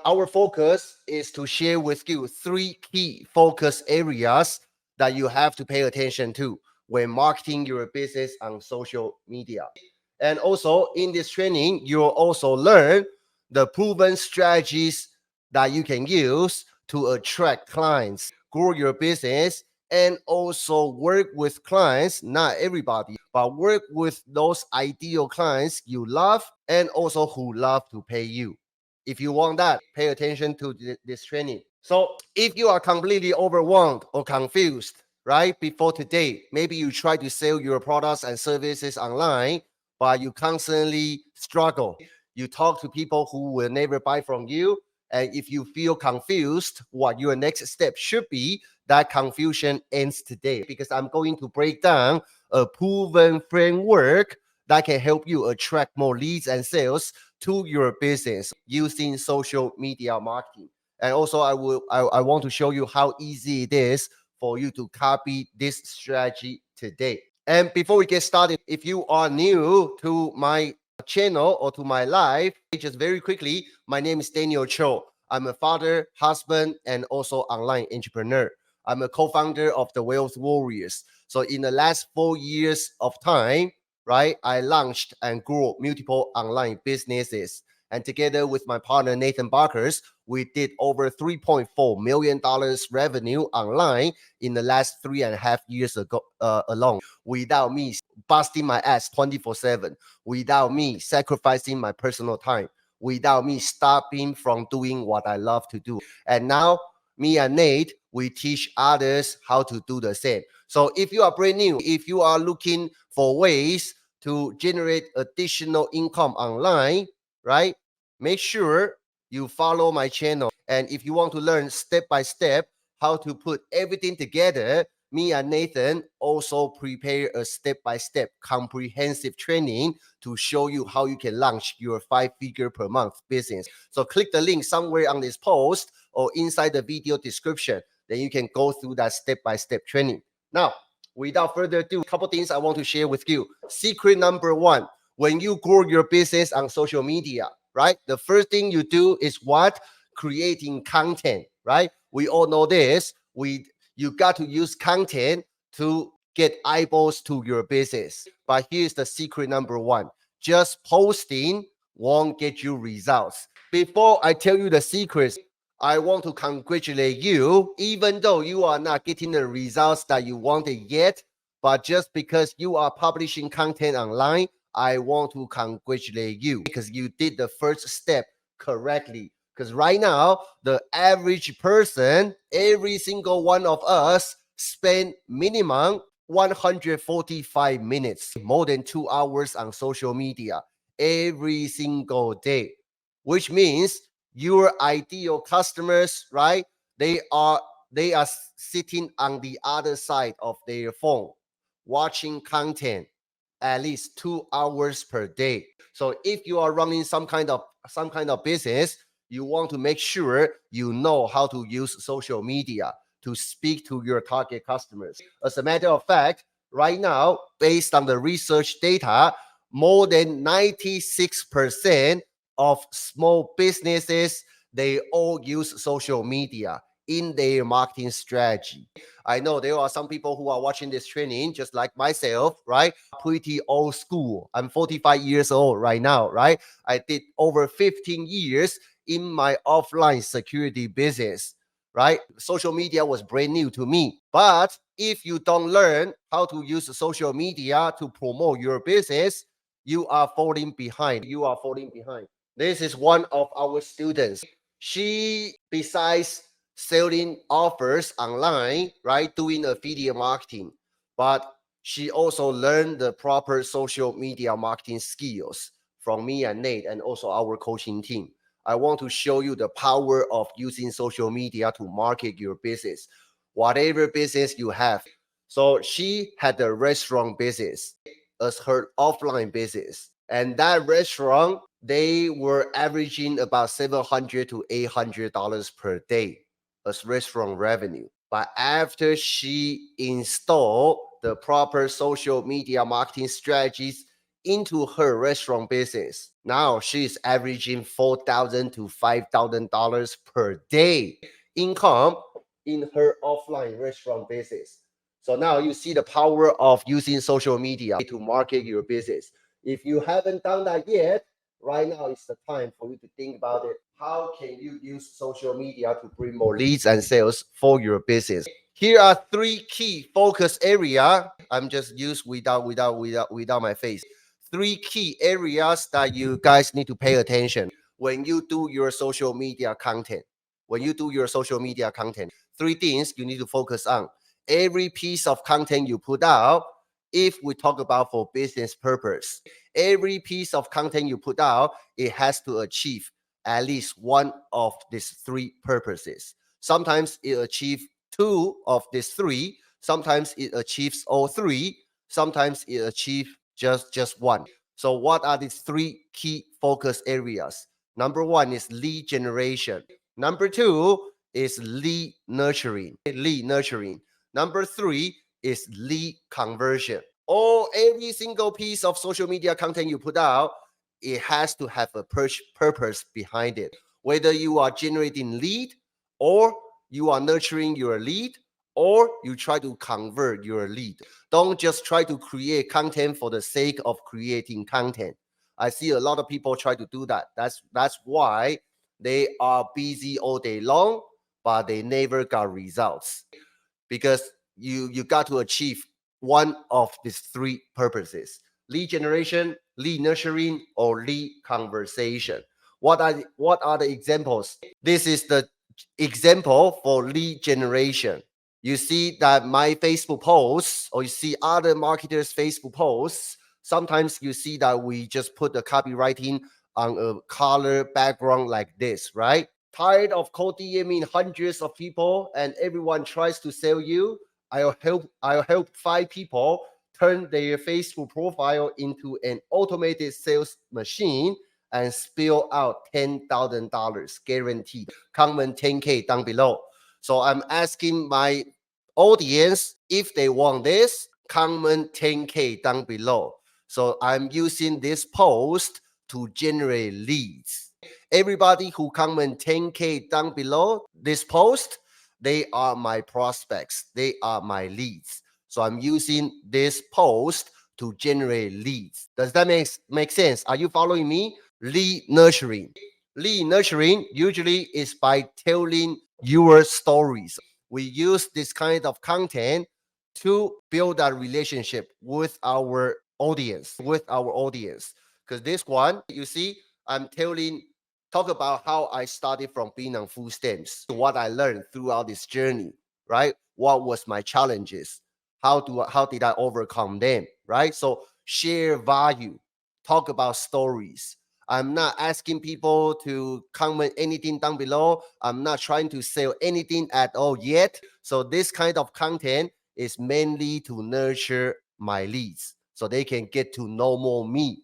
our focus is to share with you 3 key focus areas that you have to pay attention to when marketing your business on social media. And also in this training, you'll also learn the proven strategies that you can use to attract clients, grow your business, and also work with clients, not everybody, but work with those ideal clients you love and also who love to pay you. If you want that, pay attention to this training. So if you are completely overwhelmed or confused, right, before today, maybe you try to sell your products and services online, but you constantly struggle. You talk to people who will never buy from you. And if you feel confused what your next step should be, that confusion ends today, because I'm going to break down a proven framework that can help you attract more leads and sales to your business using social media marketing. And also I want to show you how easy it is for you to copy this strategy today. And before we get started, if you are new to my channel or to my life, just very quickly, my name is Chou. I'm a father, husband, and also online entrepreneur. I'm a co-founder of the Wealth Warriors. So in the last 4 years of time, right, I launched and grew multiple online businesses. And together with my partner, Nathan Barkers, we did over $3.4 million revenue online in the last 3.5 years ago alone, without me busting my ass 24/7, without me sacrificing my personal time, without me stopping from doing what I love to do. And now me and Nate, we teach others how to do the same. So if you are brand new, if you are looking for ways to generate additional income online, right, make sure you follow my channel. And if you want to learn step by step how to put everything together, me and Nathan also prepare a step-by-step comprehensive training to show you how you can launch your 5-figure per month business. So click the link somewhere on this post or inside the video description. Then you can go through that step-by-step training. Now, without further ado, a couple things I want to share with you. Secret number 1, when you grow your business on social media, right? The first thing you do is what? Creating content, right? We all know this. You got to use content to get eyeballs to your business. But here's the secret number 1. Just posting won't get you results. Before I tell you the secrets, I want to congratulate you, even though you are not getting the results that you wanted yet. But just because you are publishing content online, I want to congratulate you because you did the first step correctly. Because right now, the average person, every single one of us, spend minimum 145 minutes, more than 2 hours on social media every single day, which means your ideal customers, right? They are sitting on the other side of their phone, watching content at least 2 hours per day. So if you are running some kind of business, you want to make sure you know how to use social media to speak to your target customers. As a matter of fact, right now, based on the research data, more than 96% of small businesses, they all use social media in their marketing strategy. I know there are some people who are watching this training, just like myself, right? Pretty old school. I'm 45 years old right now, right? I did over 15 years in my offline security business, right? Social media was brand new to me. But if you don't learn how to use social media to promote your business, you are falling behind. You are falling behind. This is one of our students. She, besides selling offers online, right, doing affiliate marketing, but she also learned the proper social media marketing skills from me and Nate and also our coaching team. I want to show you the power of using social media to market your business, whatever business you have. So she had the restaurant business as her offline business. And that restaurant, they were averaging about $700 to $800 per day as restaurant revenue. But after she installed the proper social media marketing strategies into her restaurant business. Now she's averaging $4,000 to $5,000 per day income in her offline restaurant business. So now you see the power of using social media to market your business. If you haven't done that yet, right now is the time for you to think about it. How can you use social media to bring more leads and sales for your business? Here are three key focus area. I'm just used without my face. Three key areas that you guys need to pay attention when you do your social media content. When you do your social media content, three things you need to focus on. Every piece of content you put out, if we talk about for business purpose, every piece of content you put out, it has to achieve at least one of these three purposes. Sometimes it achieves two of these three. Sometimes it achieves all three. Sometimes it achieves just one. So what are these three key focus areas? Number one is lead generation. Number two is lead nurturing. Number three is lead conversion. Every single piece of social media content you put out, it has to have a purpose behind it. Whether you are generating lead, or you are nurturing your lead, or you try to convert your lead. Don't just try to create content for the sake of creating content. I see a lot of people try to do that. That's why they are busy all day long, but they never got results, because you got to achieve one of these three purposes: lead generation, lead nurturing, or lead conversation. What are the examples? This is the example for lead generation. You see that my Facebook posts, or you see other marketers' Facebook posts, sometimes you see that we just put the copywriting on a color background like this, right? Tired of cold DMing hundreds of people and everyone tries to sell you? I'll help five people turn their Facebook profile into an automated sales machine and spill out $10,000 guaranteed. Comment 10K down below. So I'm asking my audience if they want this. Comment 10K down below. So I'm using this post to generate leads. Everybody who comment 10K down below this post, they are my prospects. They are my leads. So I'm using this post to generate leads. Does that make sense? Are you following me? Lead nurturing. Lead nurturing usually is by telling your stories. We use this kind of content to build a relationship with our audience. Because this one, you see, I'm talk about how I started from being on food stamps, what I learned throughout this journey, right? What was my challenges? How did I overcome them, right? So share value, talk about stories. I'm not asking people to comment anything down below. I'm not trying to sell anything at all yet. So this kind of content is mainly to nurture my leads, so they can get to know more me.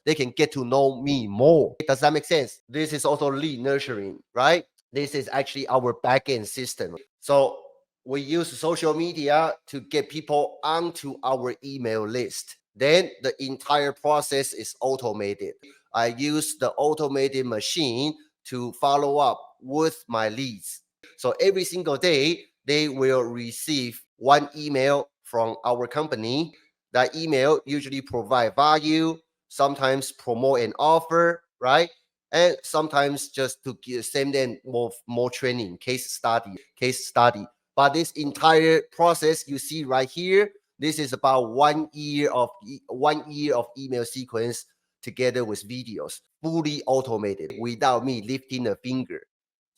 They can get to know me more. Does that make sense? This is also lead nurturing, right? This is actually our backend system. So we use social media to get people onto our email list. Then the entire process is automated. I use the automated machine to follow up with my leads. So every single day, they will receive one email from our company. That email usually provide value, sometimes promote an offer, right? And sometimes just to send them more training, case study. But this entire process you see right here, this is about 1 year of email sequence together with videos, fully automated without me lifting a finger.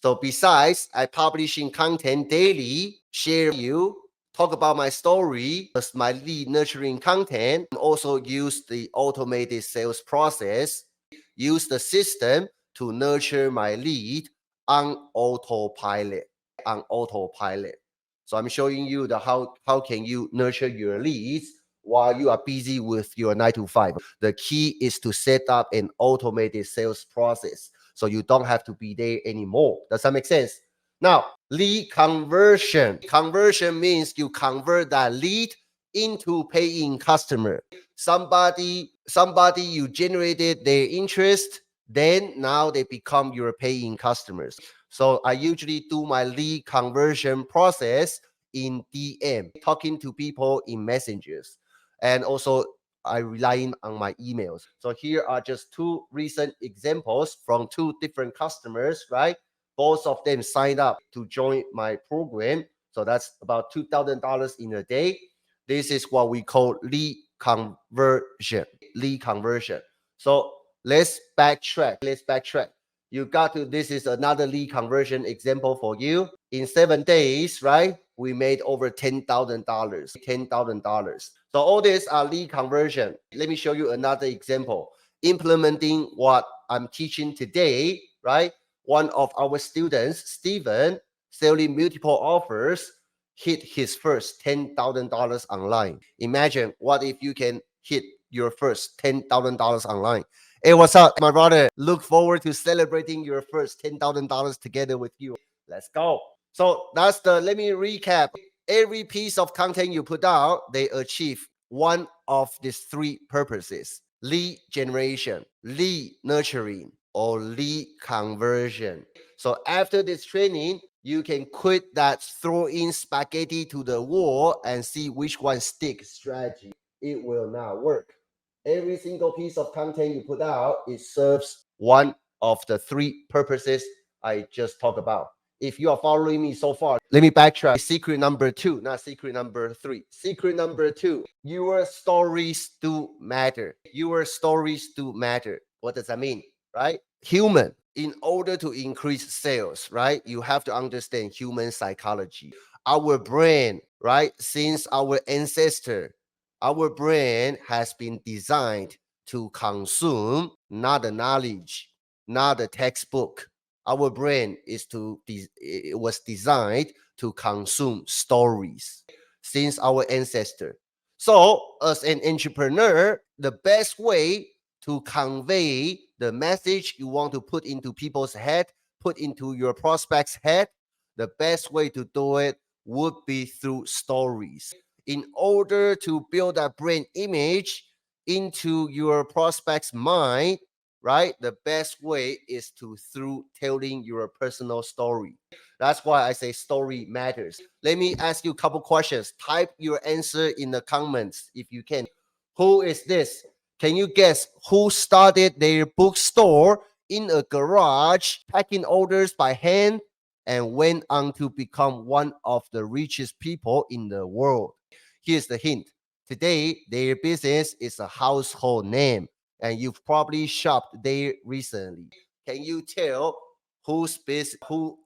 So besides, I publishing content daily, share you, talk about my story as my lead nurturing content, and also use the automated sales process, use the system to nurture my lead on autopilot. So I'm showing you how can you nurture your leads while you are busy with your 9 to 5. The key is to set up an automated sales process, so you don't have to be there anymore. Does that make sense? Now, lead conversion. Conversion means you convert that lead into paying customer. Somebody you generated their interest, then now they become your paying customers. So I usually do my lead conversion process in DM, talking to people in messengers. And also I rely on my emails. So here are just two recent examples from two different customers, right? Both of them signed up to join my program. So that's about $2,000 in a day. This is what we call lead conversion. Lead conversion. So let's backtrack. You got to, this is another lead conversion example for you. In 7 days, right? We made over $10,000. $10,000. So all these are lead conversion. Let me show you another example. Implementing what I'm teaching today, right? One of our students, Steven, selling multiple offers, hit his first $10,000 online. Imagine what if you can hit your first $10,000 online. Hey, what's up, my brother? Look forward to celebrating your first $10,000 together with you. Let's go. So that's let me recap. Every piece of content you put out, they achieve one of these three purposes: lead generation, lead nurturing, or lead conversion. So after this training, you can quit that throw in spaghetti to the wall and see which one sticks strategy. It will not work. Every single piece of content you put out, it serves one of the three purposes I just talked about. If you are following me so far, let me backtrack. Secret number 2, not secret number 3. Secret number 2, your stories do matter. Your stories do matter. What does that mean, right? Human, in order to increase sales, right? You have to understand human psychology. Our brain, right? Since our ancestor, our brain has been designed to consume, not the knowledge, not the textbook. Our brain it was designed to consume stories since our ancestor. So, as an entrepreneur, the best way to convey the message you want to put into people's head, put into your prospects' head, the best way to do it would be through stories. In order to build that brand image into your prospect's mind, right? The best way is to through telling your personal story. That's why I say story matters. Let me ask you a couple questions. Type your answer in the comments if you can. Who is this? Can you guess who started their bookstore in a garage, packing orders by hand, and went on to become one of the richest people in the world? Here's the hint. Today, their business is a household name, and you've probably shopped there recently. Can you tell whose business, who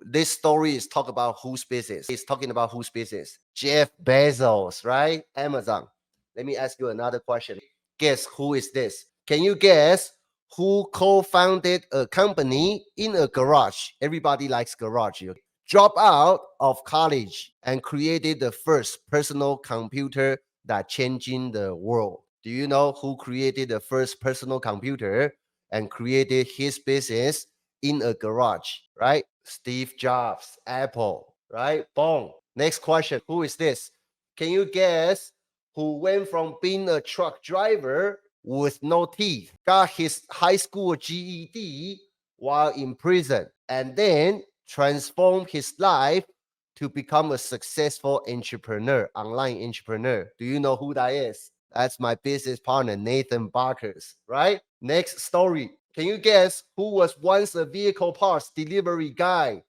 this story is talking about whose business? It's talking about whose business? Jeff Bezos, right? Amazon. Let me ask you another question. Guess who is this? Can you guess who co-founded a company in a garage? Everybody likes garage. Dropped out of college and created the first personal computer that changing the world. Do you know who created the first personal computer and created his business in a garage, right? Steve Jobs, Apple, right? Boom. Next question. Who is this? Can you guess who went from being a truck driver with no teeth, got his high school GED while in prison, and then transformed his life to become a successful entrepreneur, online entrepreneur? Do you know who that is? That's my business partner, Nathan Barkers, right? Next story. Can you guess who was once a vehicle parts delivery guy,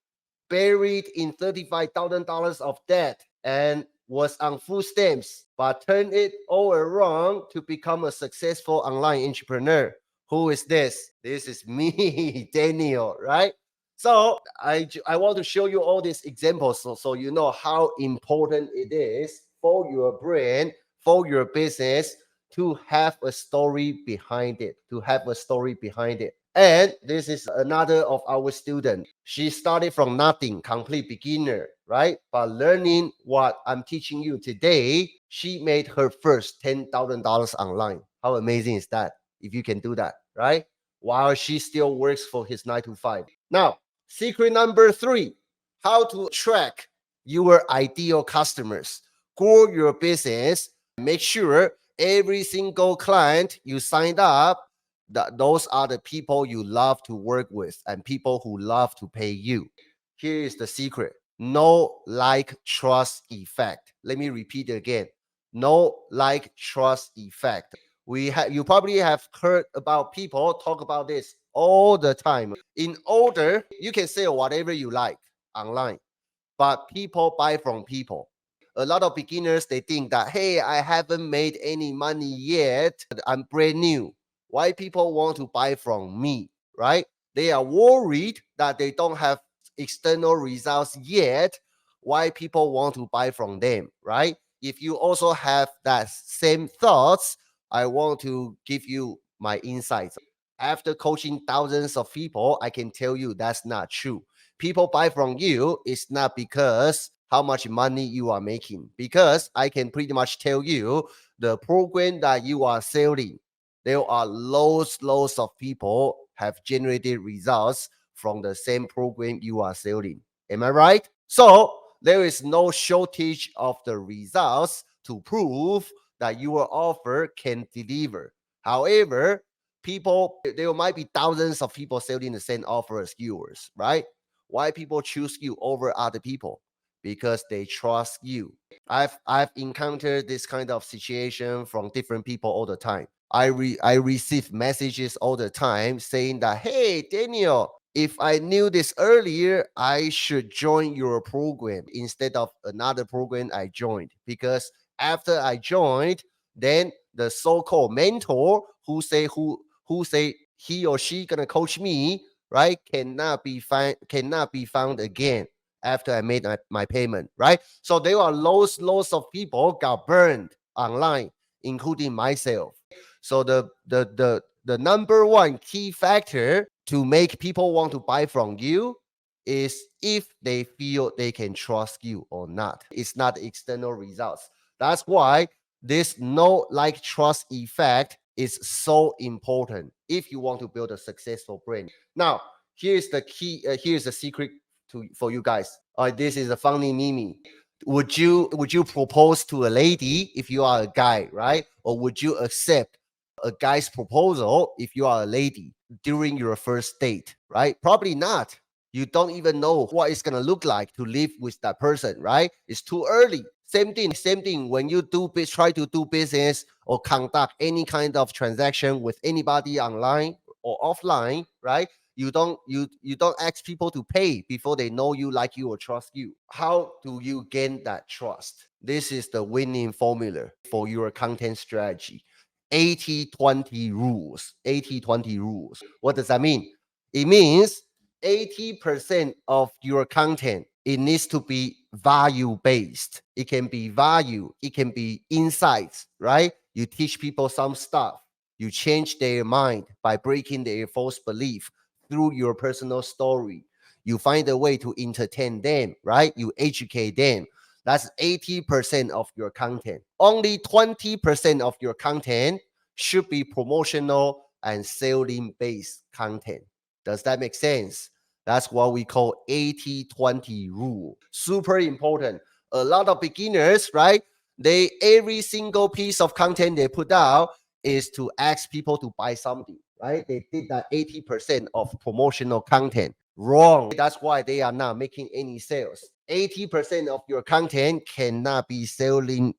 buried in $35,000 of debt, and was on food stamps, but turned it all around to become a successful online entrepreneur? Who is this? This is me, Daniel, right? So I want to show you all these examples so you know how important it is for your brand, for your business, to have a story behind it, to have a story behind it. And this is another of our students. She started from nothing, complete beginner, right? But learning what I'm teaching you today, she made her first $10,000 online. How amazing is that? If you can do that, right? While she still works for his 9 to 5. Now, secret number 3, how to track your ideal customers. grow your business. Make sure every single client you signed up, that those are the people you love to work with and people who love to pay you. Here is the secret. No like trust effect. Let me repeat it again. No like trust effect. You probably have heard about people talk about this all the time. In order, you can sell whatever you like online, but people buy from people. A lot of beginners, they think that, hey, I haven't made any money yet. I'm brand new. Why people want to buy from me, right? They are worried that they don't have external results yet. Why people want to buy from them, right? If you also have that same thoughts, I want to give you my insights. After coaching thousands of people, I can tell you that's not true. People buy from you is not because how much money you are making, because I can pretty much tell you the program that you are selling, there are loads of people have generated results from the same program you are selling. Am I right? So there is no shortage of the results to prove that your offer can deliver. However, there might be thousands of people selling the same offer as yours, right? Why people choose you over other people? Because they trust you. I've encountered this kind of situation from different people all the time. I receive messages all the time saying that, hey Daniel, if I knew this earlier, I should join your program instead of another program I joined. Because after I joined, then the so-called mentor who say he or she gonna coach me, right, cannot be found again after I made my payment, right? So there are loads of people got burned online, including myself. So the number one key factor to make people want to buy from you is if they feel they can trust you or not. It's not external results. That's why this no like trust effect is so important if you want to build a successful brand. Now, here's the key. Here's the secret for you guys. This is a funny meme. Would you propose to a lady if you are a guy, right? Or would you accept a guy's proposal if you are a lady during your first date, right? Probably not. You don't even know what it's gonna look like to live with that person, right? It's too early. Same thing when you try to do business or conduct any kind of transaction with anybody online or offline, right? You don't ask people to pay before they know you, like you, or trust you. How do you gain that trust? This is the winning formula for your content strategy. 80-20 rules. 80-20 rules. What does that mean? It means 80% of your content, it needs to be value based. It can be value, it can be insights, right? You teach people some stuff. You change their mind by breaking their false belief through your personal story. You find a way to entertain them, right? You educate them. That's 80% of your content. Only 20% of your content should be promotional and selling based content. Does that make sense? That's what we call 80-20 rule. Super important. A lot of beginners, right? They every single piece of content they put out is to ask people to buy something, right? They did that 80% of promotional content. Wrong. That's why they are not making any sales. 80% of your content cannot be selling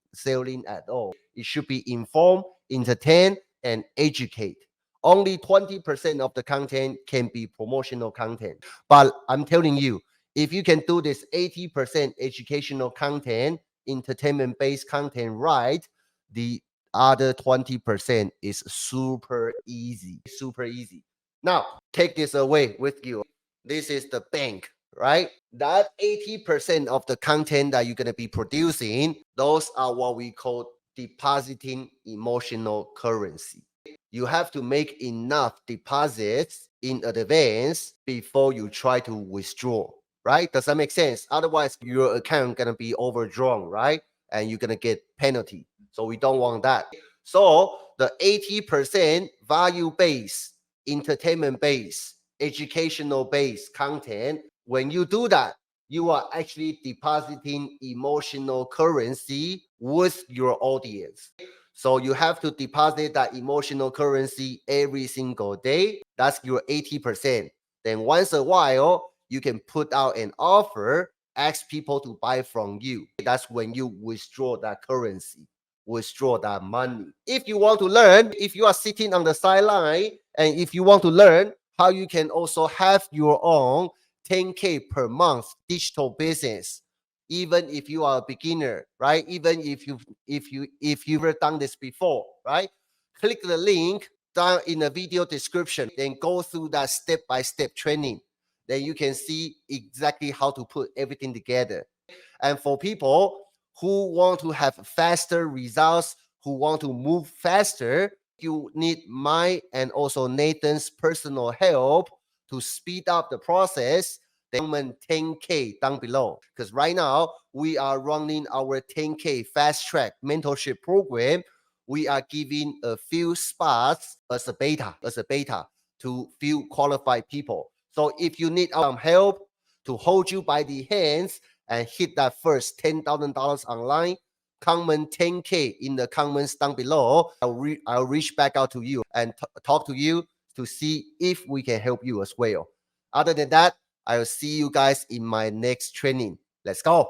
at all. It should be inform, entertain, and educate. Only 20% of the content can be promotional content. But I'm telling you, if you can do this 80% educational content, entertainment based content right, the other 20% is super easy. Super easy. Now, take this away with you. This is the bank, right? That 80% of the content that you're going to be producing, those are what we call depositing emotional currency. You have to make enough deposits in advance before you try to withdraw, right? Does that make sense? Otherwise, your account gonna be overdrawn, right? And you're gonna get penalty. So we don't want that. So the 80% value based, entertainment based, educational based content, when you do that, you are actually depositing emotional currency with your audience. So you have to deposit that emotional currency every single day. That's your 80%. Then once a while, you can put out an offer, ask people to buy from you. That's when you withdraw that currency, withdraw that money. If you want to learn, if you are sitting on the sideline, and if you want to learn how you can also have your own 10K per month digital business, even if you are a beginner, right? Even if you've never done this before, right? Click the link down in the video description, then go through that step-by-step training. Then you can see exactly how to put everything together. And for people who want to have faster results, who want to move faster, you need my and also Nathan's personal help to speed up the process. Then comment 10K down below, because right now we are running our 10K fast track mentorship program. We are giving a few spots as a beta to few qualified people. So if you need some help to hold you by the hands and hit that first $10,000 online, comment 10K in the comments down below. I'll reach back out to you and talk to you to see if we can help you as well. Other than that, I'll see you guys in my next training. Let's go.